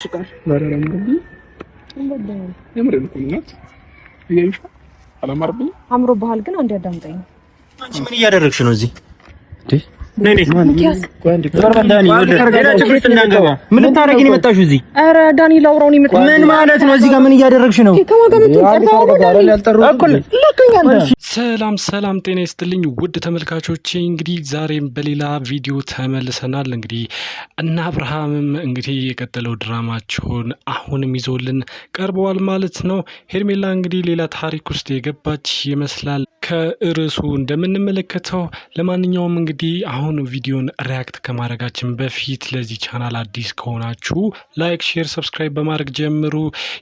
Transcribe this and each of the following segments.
شكرا لا مربي يمرن كلنات يعيش على مربي عمرو بحال ግን አንድ ያዳምጠኝ አንቺ ምን እያደረግሽ ነው እዚህ ነይ ምን ልታረጊ ነው የመጣሽው እዚህ ኧረ ዳኒ ላውራው ነው የመጣው ምን ማለት ነው እዚህ ጋር ምን እያደረግሽ ነው ሰላም ጤና ይስጥልኝ ውድ ተመልካቾቼ እንግዲህ ዛሬም በሌላ ቪዲዮ ተመልሰናል እንግዲህ እና አብርሃምም እንግዲህ የቀጠለው ድራማቸውን አሁንም ይዞልን ቀርበዋል ማለት ነው ሄርሜላ እንግዲህ ሌላ ታሪክ ውስጥ የገባች ይመስላል ከርዕሱ እንደምንመለከተው ለማንኛውም እንግዲህ አሁን ቪዲዮን ሪያክት ከማድረጋችን በፊት ለዚህ ቻናል አዲስ ከሆናችሁ ላይክ ሼር ሰብስክራይብ በማድረግ ጀምሩ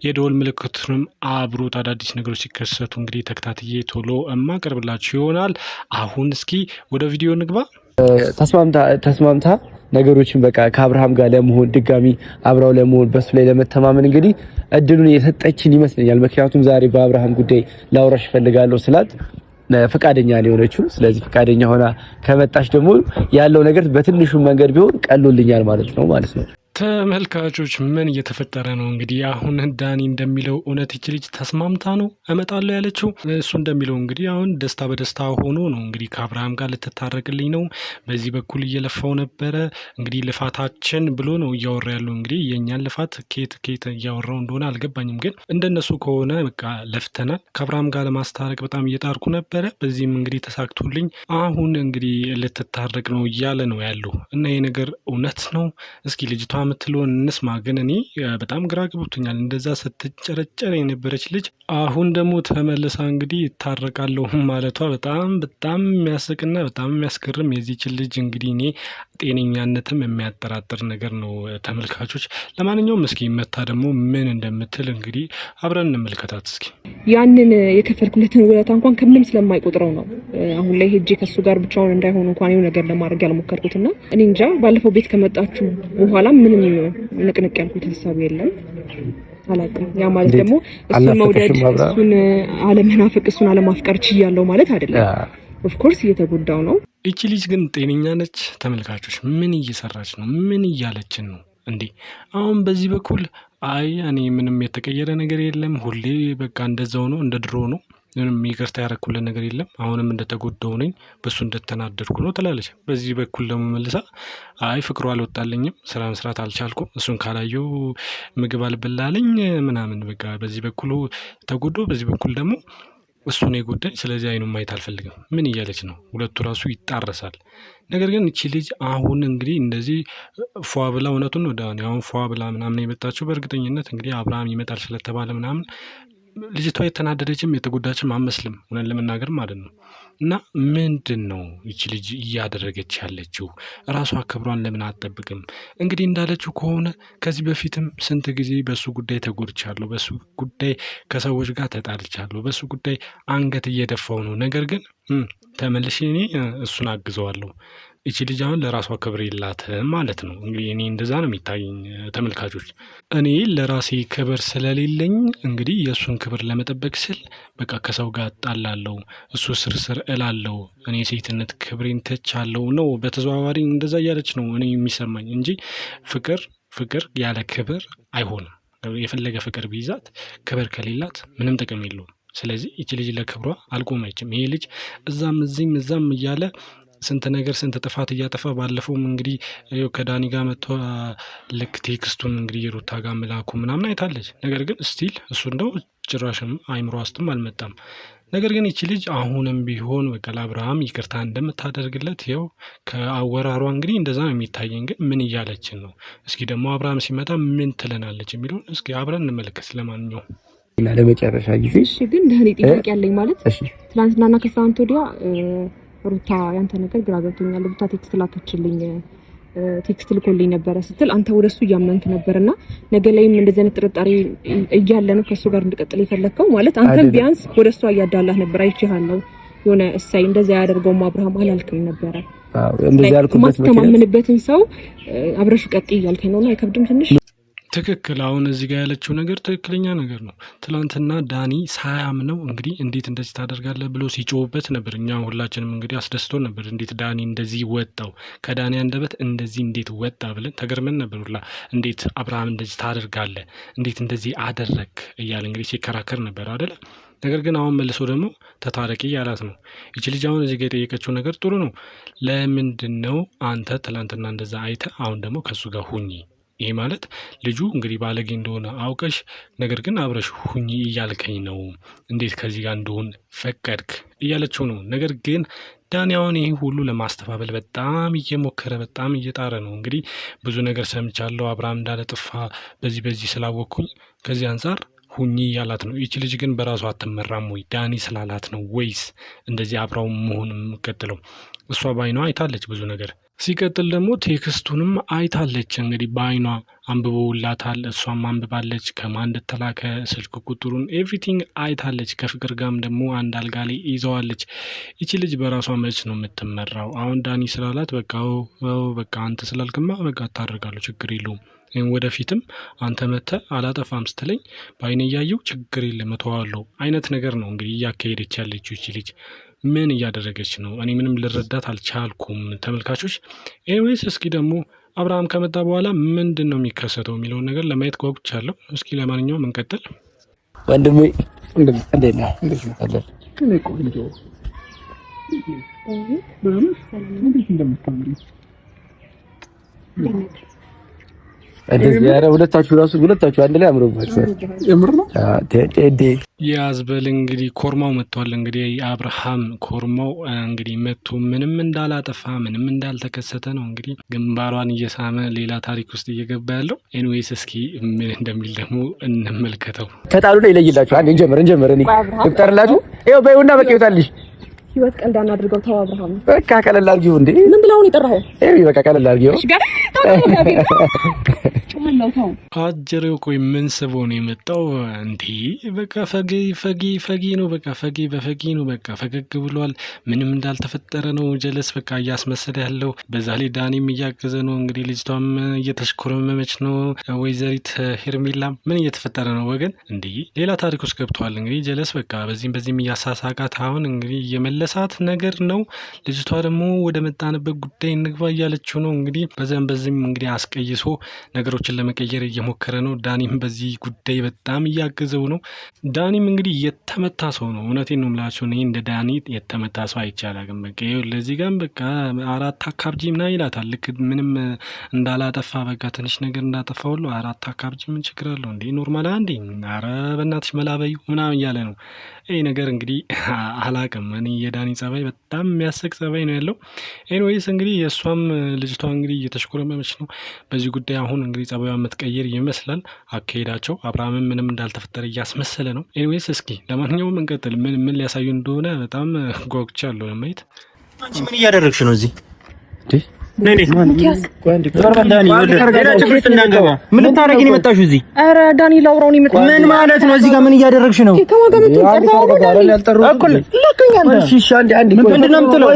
የደወል ምልክቱንም አብሩት አዳዲስ ነገሮች ሲከሰቱ እንግዲህ ተከታትዬ ቶሎ ማቀርብላችሁ ይሆናል አሁን እስኪ ወደ ቪዲዮ እንግባ ተስማምታ ነገሮችን በቃ ከአብርሃም ጋር ለመሆን ድጋሚ አብራው ለመሆን በሱ ላይ ለመተማመን እንግዲህ እድሉን የሰጠችን ይመስለኛል ምክንያቱም ዛሬ በአብርሃም ጉዳይ ላውራሽ ፈልጋለሁ ስላት ፈቃደኛ ነው የሆነችው ስለዚህ ፈቃደኛ ሆና ከመጣች ደግሞ ያለው ነገር በትንሹ መንገድ ቢሆን ቀሎልኛል ማለት ነው ተመልካቾች ምን እየተፈጠረ ነው እንግዲህ አሁን ዳኒ እንደሚለው እውነት ይች ልጅ ተስማምታ ነው እመጣለሁ ያለችው እሱ እንደሚለው እንግዲህ አሁን ደስታ በደስታ ሆኖ ነው እንግዲህ ከአብርሃም ጋር ልትታረቅልኝ ነው በዚህ በኩል እየለፋው ነበረ እንግዲህ ልፋታችን ብሎ ነው እያወራ ያለው እንግዲህ የኛን ልፋት ኬት እያወራው እንደሆነ አልገባኝም ግን እንደነሱ ከሆነ በቃ ለፍተናል ከአብርሃም ጋር ለማስታረቅ በጣም እየጣርኩ ነበረ በዚህም እንግዲህ ተሳክቶልኝ አሁን እንግዲህ ልትታረቅ ነው እያለ ነው ያለው እና ይሄ ነገር እውነት ነው እስኪ ልጅቷ ምትለውን እንስማ ግን እኔ በጣም ግራ ገብቶኛል እንደዛ ስትጨረጨር የነበረች ልጅ አሁን ደግሞ ተመልሳ እንግዲህ ይታረቃለሁ ማለቷ በጣም የሚያስቅና በጣም የሚያስገርም የዚህች ልጅ እንግዲህ እኔ ጤነኛነትም የሚያጠራጥር ነገር ነው ተመልካቾች ለማንኛውም እስኪ መታ ደግሞ ምን እንደምትል እንግዲህ አብረን እንመልከታት እስኪ ያንን የከፈልኩለትን ውለታ እንኳን ከምንም ስለማይቆጥረው ነው አሁን ላይ ሄጄ ከሱ ጋር ብቻውን እንዳይሆን እንኳን ይሄ ነገር ለማድረግ ያልሞከርኩትና እኔ እንጃ ባለፈው ቤት ከመጣችሁ በኋላ ምንም ንቅንቅ ያልኩት ሐሳብ የለም አላውቅም ያ ማለት ደግሞ እሱን መውደድ እሱን አለመናፈቅ እሱን አለማፍቀር ችያለሁ ማለት አይደለም ኦፍ ኮርስ እየተጎዳው ነው እቺ ልጅ ግን ጤነኛ ነች ተመልካቾች ምን እየሰራች ነው ምን እያለችን ነው እንዴ አሁን በዚህ በኩል አይ እኔ ምንም የተቀየረ ነገር የለም ሁሌ በቃ እንደዛው ነው እንደ ድሮ ነው ምንም ይቅርታ ያረኩልን ነገር የለም አሁንም እንደተጎዳው ነኝ በሱ እንደተናደድኩ ነው ትላለች በዚህ በኩል ደግሞ መልሳ አይ ፍቅሩ አልወጣልኝም ስራ መስራት አልቻልኩም እሱን ካላየው ምግብ አልበላለኝ ምናምን በቃ በዚህ በኩል ተጎዳው በዚህ በኩል ደግሞ እሱ ነው የጎዳኝ ስለዚህ አይኑ ማየት አልፈልግም ምን እያለች ነው ሁለቱ ራሱ ይጣረሳል ነገር ግን እቺ ልጅ አሁን እንግዲህ እንደዚህ ፏ ብላ እውነቱን ነው ዳኒ አሁን ፏ ብላ ምናምን የመጣችው በእርግጠኝነት እንግዲህ አብርሃም ይመጣል ስለተባለ ምናምን ልጅቷ የተናደደችም የተጎዳችም አመስልም ሆነን ለመናገር ማለት ነው እና ምንድነው እቺ ልጅ እያደረገች ያለችው ራሷ ክብሯን ለምን አትጠብቅም እንግዲህ እንዳለችው ከሆነ ከዚህ በፊትም ስንት ጊዜ በሱ ጉዳይ ተጎድቻለሁ በሱ ጉዳይ ከሰዎች ጋር ተጣልቻለሁ በሱ ጉዳይ አንገት እየደፋው ነው ነገር ግን ተመልሼ እኔ እሱን አግዘዋለሁ እቺ ልጅ አሁን ለራሷ ክብር የላትም ማለት ነው እንግዲህ እኔ እንደዛ ነው የሚታየኝ ተመልካቾች እኔ ለራሴ ክብር ስለሌለኝ እንግዲህ የእሱን ክብር ለመጠበቅ ስል በቃ ከሰው ጋር እጣላለሁ እሱ ስር እላለሁ እኔ ሴትነት ክብሬን ተቻለሁ ነው በተዘዋዋሪ እንደዛ እያለች ነው እኔ የሚሰማኝ እንጂ ፍቅር ያለ ክብር አይሆንም የፈለገ ፍቅር ቢይዛት ክብር ከሌላት ምንም ጥቅም የለውም ስለዚህ እቺ ልጅ ለክብሯ አልቆመችም ይሄ ልጅ እዛም እያለ ስንት ነገር ስንት ጥፋት እያጠፋ ባለፈውም እንግዲህ ከዳኒ ጋር መጥቶ ልክ ቴክስቱን እንግዲህ የሩታ ጋር መላኩ ምናምን አይታለች ነገር ግን ስቲል እሱ እንደው ጭራሽም አይምሮ ውስጥም አልመጣም ነገር ግን እቺ ልጅ አሁንም ቢሆን በቃ ለአብርሃም ይቅርታ እንደምታደርግለት ይኸው ከአወራሯ እንግዲህ እንደዛ ነው የሚታየኝ ግን ምን እያለችን ነው እስኪ ደግሞ አብርሃም ሲመጣ ምን ትለናለች የሚለውን እስኪ አብረን እንመለከት ለማንኛውም ለመጨረሻ ጊዜ እሺ ግን ዳኒ ጥያቄ ያለኝ ማለት ትናንትናና ከትናንት ወዲያ ሩታ ያንተ ነገር ግራ ገብቶኛል ሩታ ቴክስት ላከችልኝ ቴክስት ልኮልኝ ነበር ስትል አንተ ወደሱ ያመንክ ነበርና ነገ ላይም እንደዚህ አይነት ጥርጣሬ እያለ ነው ከሱ ጋር እንድቀጥል የፈለከው ማለት አንተም ቢያንስ ወደሱ ያያዳላህ ነበር አይቼሃለሁ የሆነ እሳይ እንደዛ ያደርገው አብርሃም አላልክም ነበር እንደዚህ ያልኩበት ማስተማመንበትን ሰው አብረሽ ቀጥ ይያልከኝ ነውና አይከብድም ትንሽ ትክክል። አሁን እዚህ ጋር ያለችው ነገር ትክክለኛ ነገር ነው። ትላንትና ዳኒ ሳያምነው እንግዲህ እንዴት እንደዚህ ታደርጋለህ ብሎ ሲጮህበት ነበር። እኛ ሁላችንም እንግዲህ አስደስቶን ነበር። እንዴት ዳኒ እንደዚህ ወጣው ከዳኒ አንደበት እንደዚህ እንዴት ወጣ ብለን ተገርመን ነበር ሁላ። እንዴት አብርሃም እንደዚህ ታደርጋለህ እንዴት እንደዚህ አደረግ እያለ እንግዲህ ሲከራከር ነበር አይደለ? ነገር ግን አሁን መልሶ ደግሞ ተታረቂ እያላት ነው። ይቺ ልጅ አሁን እዚህ ጋር የጠየቀችው ነገር ጥሩ ነው። ለምንድን ነው አንተ ትላንትና እንደዛ አይተህ አሁን ደግሞ ከሱ ጋር ሁኚ? ይሄ ማለት ልጁ እንግዲህ ባለጌ እንደሆነ አውቀሽ ነገር ግን አብረሽ ሁኚ እያልከኝ ነው። እንዴት ከዚህ ጋር እንደሆን ፈቀድክ እያለችው ነው። ነገር ግን ዳኒ አሁን ይህ ሁሉ ለማስተባበል በጣም እየሞከረ በጣም እየጣረ ነው። እንግዲህ ብዙ ነገር ሰምቻለሁ አብርሃም እንዳለ ጥፋ በዚህ ስላወቅኩኝ ከዚህ አንጻር ሁኚ እያላት ነው። ይቺ ልጅ ግን በራሷ አትመራም ወይ? ዳኒ ስላላት ነው ወይስ እንደዚህ አብራው መሆን የምቀጥለው? እሷ በአይኗ አይታለች ብዙ ነገር። ሲቀጥል ደግሞ ቴክስቱንም አይታለች እንግዲህ በአይኗ አንብበውላታል። እሷም አንብባለች ከማን እንደተላከ ስልክ ቁጥሩን ኤቭሪቲንግ አይታለች። ከፍቅር ጋርም ደግሞ አንድ አልጋ ላይ ይዘዋለች። ይቺ ልጅ በራሷ መች ነው የምትመራው? አሁን ዳኒ ስላላት በቃ አንተ ስላልክማ በቃ ታደርጋለሁ ችግር የለውም ወደፊትም አንተ መተህ አላጠፋም ስትለኝ በአይኔ እያየው ችግር የለም እተዋለሁ አይነት ነገር ነው እንግዲህ እያካሄደች ያለችው ይቺ ልጅ። ምን እያደረገች ነው? እኔ ምንም ልረዳት አልቻልኩም ተመልካቾች። ኤኒዌይስ እስኪ ደግሞ አብርሃም ከመጣ በኋላ ምንድን ነው የሚከሰተው የሚለውን ነገር ለማየት ጓጉቻለሁ። እስኪ ለማንኛውም እንቀጥል። ወንድሜ እንዴት ነህ? እንደዚህ ያረ ሁለታችሁ አንድ ላይ አምሮባችኋል። የምር ነው ቴዲ ያዝበል እንግዲህ ኮርማው መጥቷል። እንግዲህ የአብርሃም ኮርማው እንግዲህ መጥቶ ምንም እንዳላጠፋ ምንም እንዳልተከሰተ ነው እንግዲህ ግንባሯን እየሳመ ሌላ ታሪክ ውስጥ እየገባ ያለው። ኤኒዌይስ እስኪ ምን እንደሚል ደግሞ እንመልከተው። ተጣሉ ላይ ይለይላችሁ። አንዴ እንጀምር እኔ ልቁጠርላችሁ። ይኸው በይውና በቃ ይወጣልሽ። ህይወት ቀልድ አናድርገው። ተው አብርሃም በቃ ቀለል አድርጊው። እንዴ ምን ብለው ነው የጠራኸው? በቃ ቀለል አድርጊው። አጀሬው ቆይ ምን ስቦ ነው የመጣው እንዴ? በቃ ፈጊ ነው በቃ ፈጊ በፈጊ ነው በቃ ፈገግ ብሏል። ምንም እንዳልተፈጠረ ነው ጀለስ በቃ እያስመሰለ ያለው። በዛ ላይ ዳኒም እያገዘ ነው እንግዲህ ልጅቷም እየተሽኮረመመች ነው። ወይዘሪት ሄርሜላም ምን እየተፈጠረ ነው ወገን? እንዴ ሌላ ታሪክ ውስጥ ገብተዋል እንግዲህ ጀለስ በቃ በዚህም እያሳሳቃት አሁን እንግዲህ የመለሳት ነገር ነው። ልጅቷ ደግሞ ወደ መጣንበት ጉዳይ እንግባ እያለችው ነው እንግዲህ በዚህም እንግዲህ አስቀይሶ ነገሮችን ለመቀየር እየሞከረ ነው። ዳኒም በዚህ ጉዳይ በጣም እያገዘው ነው። ዳኒም እንግዲህ የተመታ ሰው ነው። እውነቴን ነው የምላቸው። እኔ እንደ ዳኒ የተመታ ሰው አይቻላግም። በቃ ለዚህ ጋርም በቃ አራት አካብጂ ምናምን ይላታል። ልክ ምንም እንዳላጠፋ በቃ ትንሽ ነገር እንዳጠፋ ሁሉ አራት አካብጂ ምን ችግር አለው እንዴ? ኖርማል አንዴ ኧረ በእናትሽ መላበዩ ምናምን እያለ ነው። ይህ ነገር እንግዲህ አላቅም። እኔ የዳኒ ጸባይ በጣም የሚያሰቅ ጸባይ ነው ያለው። ኤኒዌይስ እንግዲህ የእሷም ልጅቷ እንግዲህ እየተሽኮረመመች ነው በዚህ ጉዳይ። አሁን እንግዲህ ጸባዩ የምትቀይር ይመስላል አካሄዳቸው። አብርሃምም ምንም እንዳልተፈጠረ እያስመሰለ ነው። ኤኒዌይስ እስኪ ለማንኛውም እንቀጥል። ምን ሊያሳዩ እንደሆነ በጣም ጓጉቻለሁ ለማየት። አንቺ ምን እያደረግሽ ነው እዚህ? ምን ልታረጊ ነው የመጣሽው እዚህ? ኧረ ዳኒ ላውራው ነው የመጣሁት። ምን ማለት ነው? እዚህ ጋር ምን እያደረግሽ ነው?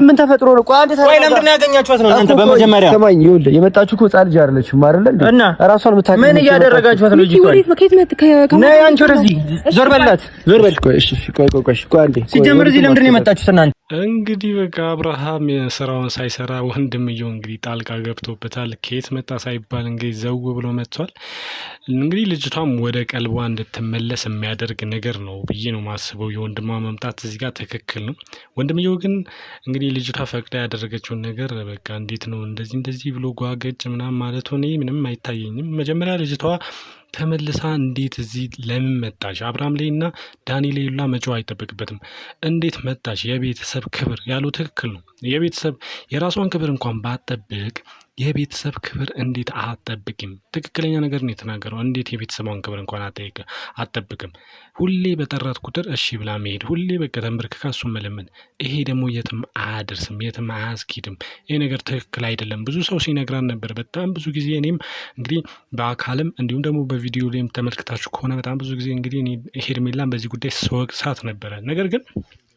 ምን ተፈጥሮ ነው? ቆይ ለምንድን ነው ያገኛችኋት ነው እናንተ? በመጀመሪያ ሰማኝ፣ ይኸውልህ የመጣችሁ እኮ ሕፃን ልጅ አይደለችም አይደል እንዴ? እና እራሷን የምታውቅ ምን እያደረጋችኋት ነው? ነይ አንቺ ወደዚህ ዞር በላት፣ ዞር በል። ቆይ እሺ፣ ቆይ አንዴ ሲጀምር እዚህ ለምንድን ነው የመጣችሁት እናንተ? እንግዲህ በቃ አብርሃም ስራውን ሳይሰራ ወንድምየው እንግዲህ ጣልቃ ገብቶበታል። ከየት መጣ ሳይባል እንግዲህ ዘው ብሎ መጥቷል። እንግዲህ ልጅቷም ወደ ቀልቧ እንድትመለስ የሚያደርግ ነገር ነው ብዬ ነው ማስበው። የወንድሟ መምጣት እዚህ ጋር ትክክል ነው። ወንድምየው ግን እንግዲህ ልጅቷ ፈቅዳ ያደረገችውን ነገር በቃ እንዴት ነው እንደዚህ ብሎ ጓገጭ ምናምን ማለት ሆነ ምንም አይታየኝም። መጀመሪያ ልጅቷ ተመልሳ እንዴት እዚህ ለምን መጣሽ? አብርሃም ላይ እና ዳኒ ላይ ሁላ መጫው አይጠበቅበትም። እንዴት መጣሽ? የቤተሰብ ክብር ያለው ትክክል ነው። የቤተሰብ የራሷን ክብር እንኳን ባትጠብቅ የቤተሰብ ክብር እንዴት አትጠብቅም? ትክክለኛ ነገር ነው የተናገረው። እንዴት የቤተሰቧን ክብር እንኳን አትጠብቅም? ሁሌ በጠራት ቁጥር እሺ ብላ መሄድ፣ ሁሌ በቃ ተንበርክካ እሱን መለመን፣ ይሄ ደግሞ የትም አያደርስም፣ የትም አያስኬድም። ይሄ ነገር ትክክል አይደለም። ብዙ ሰው ሲነግራን ነበር በጣም ብዙ ጊዜ። እኔም እንግዲህ በአካልም እንዲሁም ደግሞ በቪዲዮ ላይም ተመልክታችሁ ከሆነ በጣም ብዙ ጊዜ እንግዲህ እኔ ሄርሜላን በዚህ ጉዳይ ስወቅሳት ነበረ። ነገር ግን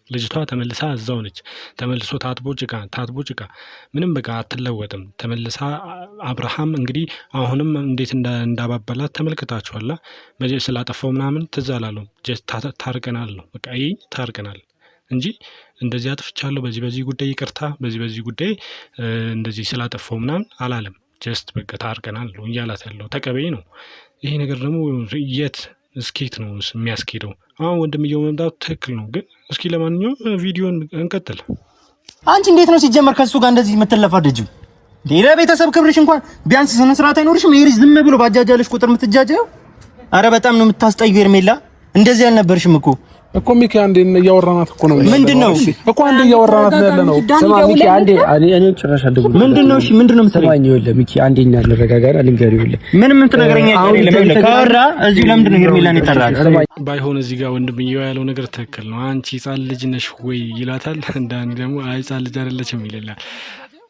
ልጅቷ ተመልሳ እዛው ነች። ተመልሶ ታጥቦ ጭቃ ምንም በቃ አትለወጥም። ተመልሳ አብርሃም እንግዲህ አሁንም እንዴት እንዳባበላት ተመልክታችኋላ። ስላጠፋው ምናምን ትዝ አላለውም። ታርቀናል ነው በቃ ታርቀናል እንጂ እንደዚህ አጥፍቻለሁ፣ በዚህ ጉዳይ ይቅርታ፣ በዚህ ጉዳይ እንደዚህ ስላጠፋው ምናምን አላለም። ጀስት በቃ ታርቀናል ነው እያላት ያለው። ተቀበይ ነው። ይሄ ነገር ደግሞ የት እስኬት ነው የሚያስኬደው? አሁን ወንድምየው መምጣቱ ትክክል ነው፣ ግን እስኪ ለማንኛውም ቪዲዮን እንቀጥል። አንቺ እንዴት ነው ሲጀመር ከሱ ጋር እንደዚህ የምትለፋደጂው? ለቤተሰብ ክብርሽ እንኳን ቢያንስ ስነ ስርዓት አይኖርሽም? ይሄ ዝም ብሎ ባጃጃለሽ ቁጥር የምትጃጃው? አረ በጣም ነው የምታስጠዩ ሄርሜላ። እንደዚህ አልነበርሽም እኮ ሚኪ አንዴ እያወራናት እኮ ነው። ምንድነው እኮ አንዴ እያወራናት ያለ ነው። ስማ ሚኪ አንዴ እኔ ጭራሽ አልደውል። ምንድነው የምትሰማኝ? ይኸውልህ ሚኪ አንዴ እና ልረጋጋና ልንገርህ። ይኸውልህ ምንም ትነግረኛ አይደለም። ካወራ እዚሁ ለምንድን ነው ሄርሜላን ይጠራል? ባይሆን እዚህ ጋር ወንድምየው ያለው ነገር ትክክል ነው። አንቺ ሕፃን ልጅ ነሽ ወይ ይላታል። እንዳንዴ ደግሞ አይ ሕፃን ልጅ አይደለችም ይላል።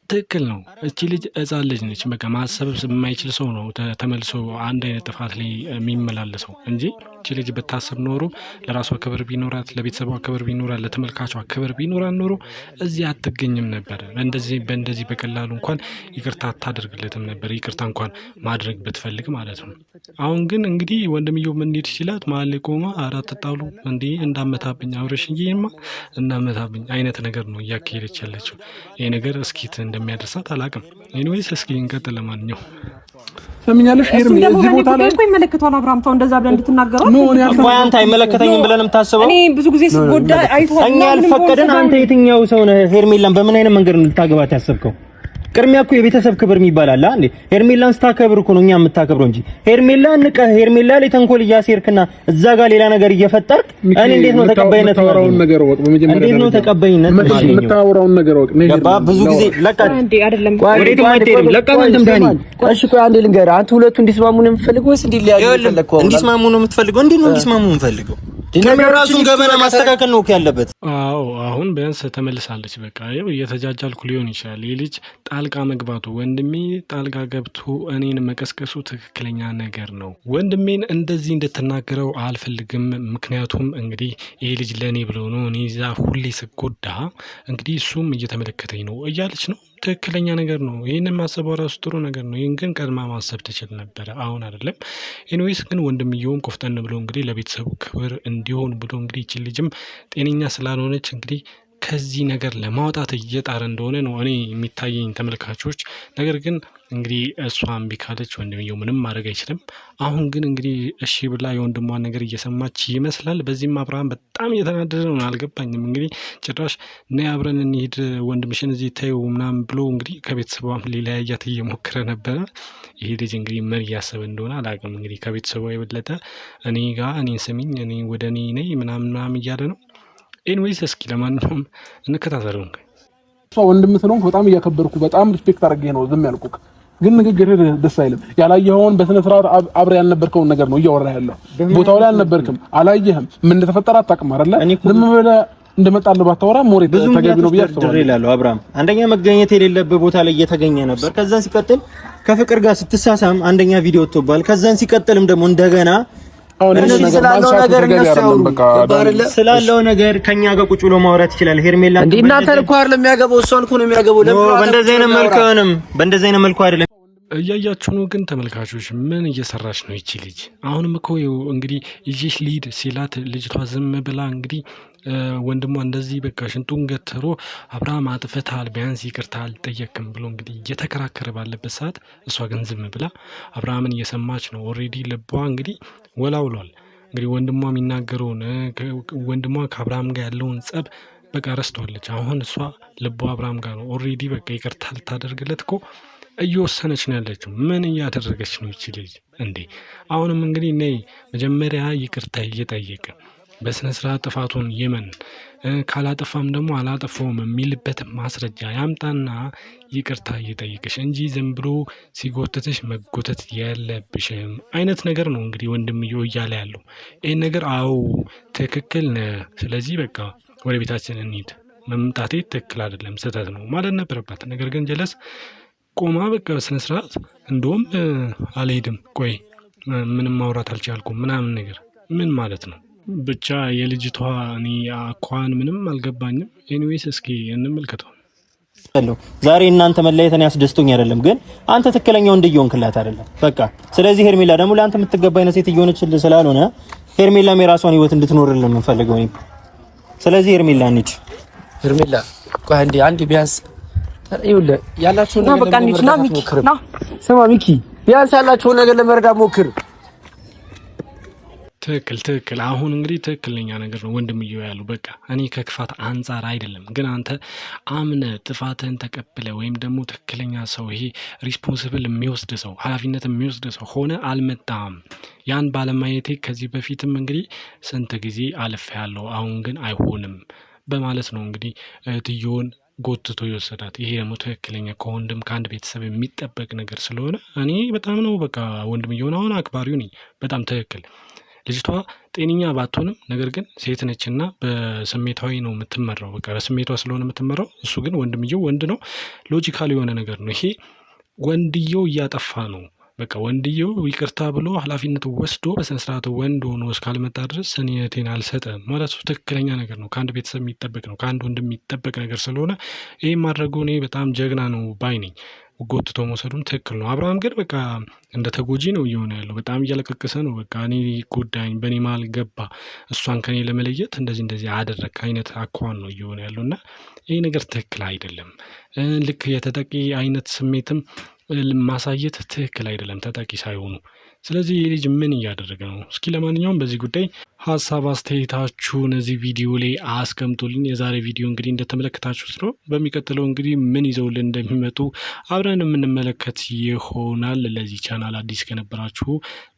ትክክል ነው። እቺ ልጅ ሕፃን ልጅ ነች። በቃ ማሰብ የማይችል ሰው ነው ተመልሶ አንድ አይነት ጥፋት ላይ የሚመላለሰው እንጂ እቺ ልጅ ብታስብ ኖሮ ለራሷ ክብር ቢኖራት፣ ለቤተሰቧ ክብር ቢኖራት፣ ለተመልካቿ ክብር ቢኖራት ኖሮ እዚህ አትገኝም ነበር። በእንደዚህ በቀላሉ እንኳን ይቅርታ አታደርግለትም ነበር። ይቅርታ እንኳን ማድረግ ብትፈልግ ማለት ነው። አሁን ግን እንግዲህ ወንድምየው ምን ሄድ ይችላል መሀል ላይ ቆማ አራት ተጣሉ እንዴ እንዳመታብኝ አብረሽዬማ እንዳመታብኝ አይነት ነገር ነው እያካሄደች ያለችው። ይሄ ነገር እስኪት እንደሚያደርሳት አላውቅም። ኤኒዌይስ እስኪ እንቀጥል። ለማንኛውም ሰምኛለሽ ሄርሜ እዚህ ቦታ ላይ እኮ ይመለከቷል። አብርሃም ተው እንደዛ ብለን እንድትናገረው ነው። አንተ አይመለከተኝም ብለን የምታስበው? እኔ ብዙ ጊዜ ስጎዳ አይቷል። እኛ ያልፈቀደን አንተ የትኛው ሰው ነህ? ሄርሜላን በምን አይነት መንገድ ልታገባት ያሰብከው? ቅድሚያ እኮ የቤተሰብ ክብር የሚባል አለ አንዴ። ሄርሜላን ስታከብር እኮ ነው እኛ የምታከብረው እንጂ ሄርሜላን ንቀህ ሄርሜላ ላይ ተንኮል እያሴርክና እዛ ጋር ሌላ ነገር እየፈጠርክ እኔ እንዴት ነው ተቀባይነት ማለት ነው? እንዴት ነው ተቀባይነት ማለት ነው? የምታወራውን ነገር ወቅ ነው። ብዙ ጊዜ ለቃ አንዴ አይደለም ወዴት ማይደርም ለቃ ወንድም ዳኒ። እሺ ቆይ አንዴ ልንገርህ። አንተ ሁለቱ እንዲስማሙ ነው የምትፈልገው ወይስ እንዲለያዩ የምትፈልገው? እንዲስማሙ ነው የምትፈልገው? እንዴት ነው እንዲስማሙ የምትፈልገው? ራሱን ገበና ማስተካከል ነው ያለበት። አዎ አሁን ቢያንስ ተመልሳለች። በቃ ይኸው እየተጃጃልኩ ሊሆን ይችላል። ይህ ልጅ ጣልቃ መግባቱ ወንድሜ ጣልቃ ገብቶ እኔን መቀስቀሱ ትክክለኛ ነገር ነው። ወንድሜን እንደዚህ እንድትናገረው አልፈልግም። ምክንያቱም እንግዲህ ይሄ ልጅ ለእኔ ብሎ ነው እኔ እዛ ሁሌ ስጎዳ እንግዲህ እሱም እየተመለከተኝ ነው እያለች ነው። ትክክለኛ ነገር ነው። ይህንን ማሰቧ ራሱ ጥሩ ነገር ነው። ይህን ግን ቀድማ ማሰብ ትችል ነበረ፣ አሁን አይደለም። ኤኒዌይስ ግን ወንድምየውም ቆፍጠን ብሎ እንግዲህ ለቤተሰቡ ክብር እንዲሆን ብሎ እንግዲህ ይቺ ልጅም ጤነኛ ስላልሆነች እንግዲህ ከዚህ ነገር ለማውጣት እየጣረ እንደሆነ ነው እኔ የሚታየኝ ተመልካቾች። ነገር ግን እንግዲህ እሷ እምቢ ካለች ወንድምየው ምንም ማድረግ አይችልም። አሁን ግን እንግዲህ እሺ ብላ የወንድሟን ነገር እየሰማች ይመስላል። በዚህም አብርሃም በጣም እየተናደደ ነው። አልገባኝም እንግዲህ ጭራሽ ነይ አብረን እንሂድ ወንድምሽን እዚህ ታዩ ምናምን ብሎ እንግዲህ ከቤተሰቧም ሊለያያት እየሞከረ ነበረ። ይሄ ልጅ እንግዲህ ምን እያሰበ እንደሆነ አላውቅም። እንግዲህ ከቤተሰቧ የበለጠ እኔን ስሚኝ፣ እኔ ወደ እኔ ነይ ምናምን እያለ ነው። ኤንዌይስ እስኪ ለማንኛውም እንከታተለው። ወንድም ስለሆንክ በጣም እያከበርኩ በጣም ሪስፔክት አድርጌ ነው ዝም ያልኩህ፣ ግን ንግግር ደስ አይልም። ያላየኸውን በስነ ስርዓት አብረህ ያልነበርከውን ነገር ነው እያወራህ ያለው። ቦታው ላይ አልነበርክም፣ አላየህም፣ ምን እንደተፈጠረ አታውቅም አይደለ? ዝም ብለህ እንደመጣልህ ባታወራ ሞሬ ተገቢ ነው ብዬ አስባለሁ። አብርሃም አንደኛ መገኘት የሌለበት ቦታ ላይ እየተገኘ ነበር። ከዛን ሲቀጥል ከፍቅር ጋር ስትሳሳም አንደኛ ቪዲዮ ወጥቶባል። ከዛን ሲቀጥልም ደግሞ እንደገና ስላለው ነገር ከኛ ጋር ቁጭ ብሎ ማውራት ይችላል። ሄርሜላ እንዴ እናንተን እኮ አይደለም የሚያገባው እሷን እኮ ነው የሚያገባው። በእንደዚህ አይነት መልኩ አይደለም። እያያችሁ ነው ግን ተመልካቾች፣ ምን እየሰራች ነው ይቺ ልጅ? አሁንም እኮ እንግዲህ ይዤሽ ሊድ ሲላት ልጅቷ ዝም ብላ እንግዲህ ወንድሟ እንደዚህ በቃ ሽንጡን ገትሮ አብርሃም አጥፍተሃል ቢያንስ ይቅርታ አልጠየቅም ብሎ እንግዲህ እየተከራከረ ባለበት ሰዓት እሷ ግን ዝም ብላ አብርሃምን እየሰማች ነው። ኦልሬዲ ልቧ እንግዲህ ወላውሏል። እንግዲህ ወንድሟ የሚናገረውን ወንድሟ ከአብርሃም ጋር ያለውን ጸብ በቃ ረስቷለች። አሁን እሷ ልቧ አብርሃም ጋር ነው። ኦልሬዲ በቃ ይቅርታ ልታደርግለት እኮ እየወሰነች ነው ያለችው። ምን እያደረገች ነው ይቺ ልጅ እንዴ? አሁንም እንግዲህ ነይ መጀመሪያ ይቅርታ እየጠየቀ በስነ ስርዓት ጥፋቱን ይመን፣ ካላጠፋም ደግሞ አላጠፋውም የሚልበት ማስረጃ ያምጣና ይቅርታ እየጠየቅሽ እንጂ ዝም ብሎ ሲጎትትሽ መጎተት የለብሽም አይነት ነገር ነው እንግዲህ ወንድምየው እያለ ያለው። ይህን ነገር አዎ ትክክል ነህ፣ ስለዚህ በቃ ወደ ቤታችን እንሂድ፣ መምጣቴ ትክክል አይደለም ስህተት ነው ማለት ነበረባት። ነገር ግን ጀለስ ቆማ በቃ በስነ ስርዓት እንደውም አልሄድም፣ ቆይ ምንም ማውራት አልቻልኩም ምናምን ነገር ምን ማለት ነው? ብቻ የልጅቷ እኔ አኳን ምንም አልገባኝም። ኤኒዌይስ እስኪ እንመልከተው። ዛሬ እናንተ መለየትን ያስደስቶኝ አይደለም፣ ግን አንተ ትክክለኛው እንደየሆንክላት አይደለም በቃ። ስለዚህ ሄርሜላ ደግሞ ለአንተ የምትገባ አይነት ሴት እየሆነችልህ ስላልሆነ ሄርሜላም የራሷን ህይወት እንድትኖርልን የምንፈልገው እኔ። ስለዚህ ሄርሜላ እንሂድ። ሄርሜላ ቆይ አንዴ ቢያንስ ይኸውልህ ያላችሁን ነገር ለመረዳት ሞክር። ስማ ሚኪ ቢያንስ ያላችሁን ነገር ለመረዳት ሞክር። ትክክል። አሁን እንግዲህ ትክክለኛ ነገር ነው ወንድምየው ያለው። በቃ እኔ ከክፋት አንጻር አይደለም፣ ግን አንተ አምነ ጥፋትህን ተቀብለ ወይም ደግሞ ትክክለኛ ሰው ይሄ ሪስፖንሲብል የሚወስድ ሰው ኃላፊነት የሚወስድ ሰው ሆነ አልመጣም። ያን ባለማየቴ ከዚህ በፊትም እንግዲህ ስንት ጊዜ አልፌ ያለው አሁን ግን አይሆንም በማለት ነው እንግዲህ እህትየውን ጎትቶ የወሰዳት። ይሄ ደግሞ ትክክለኛ ከወንድም ከአንድ ቤተሰብ የሚጠበቅ ነገር ስለሆነ እኔ በጣም ነው በቃ ወንድምየውን አሁን አክባሪው ነኝ። በጣም ትክክል። ልጅቷ ጤነኛ ባትሆንም ነገር ግን ሴት ነችና በስሜታዊ ነው የምትመራው። በቃ በስሜቷ ስለሆነ የምትመራው። እሱ ግን ወንድምየው ወንድ ነው። ሎጂካል የሆነ ነገር ነው ይሄ። ወንድየው እያጠፋ ነው። በቃ ወንድየው ይቅርታ ብሎ ኃላፊነት ወስዶ በስነስርዓት ወንድ ሆኖ እስካልመጣ ድረስ እኔ እህቴን አልሰጥም ማለት ትክክለኛ ነገር ነው። ከአንድ ቤተሰብ የሚጠበቅ ነው። ከአንድ ወንድ የሚጠበቅ ነገር ስለሆነ ይህ ማድረጉ እኔ በጣም ጀግና ነው ባይ ነኝ። ጎትቶ መውሰዱም ትክክል ነው። አብርሃም ግን በቃ እንደ ተጎጂ ነው እየሆነ ያለው። በጣም እያለቀቀሰ ነው። በቃ እኔ ጎዳኝ፣ በእኔ መሀል ገባ፣ እሷን ከኔ ለመለየት እንደዚህ አደረግ አይነት አኳኋን ነው እየሆነ ያለው እና ይህ ነገር ትክክል አይደለም። ልክ የተጠቂ አይነት ስሜትም ማሳየት ትክክል አይደለም፣ ተጠቂ ሳይሆኑ። ስለዚህ ይህ ልጅ ምን እያደረገ ነው? እስኪ ለማንኛውም በዚህ ጉዳይ ሀሳብ አስተያየታችሁን እዚህ ቪዲዮ ላይ አስቀምጡልኝ። የዛሬ ቪዲዮ እንግዲህ እንደተመለከታችሁት ነው። በሚቀጥለው እንግዲህ ምን ይዘውልን እንደሚመጡ አብረን የምንመለከት ይሆናል። ለዚህ ቻናል አዲስ ከነበራችሁ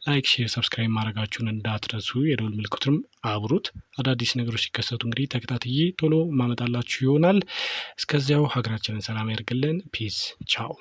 ላይክ፣ ሼር፣ ሰብስክራይብ ማድረጋችሁን እንዳትረሱ። የደወል ምልክቱንም አብሩት። አዳዲስ ነገሮች ሲከሰቱ እንግዲህ ተከታትዬ ቶሎ ማመጣላችሁ ይሆናል። እስከዚያው ሀገራችንን ሰላም ያድርግልን። ፒስ ቻው።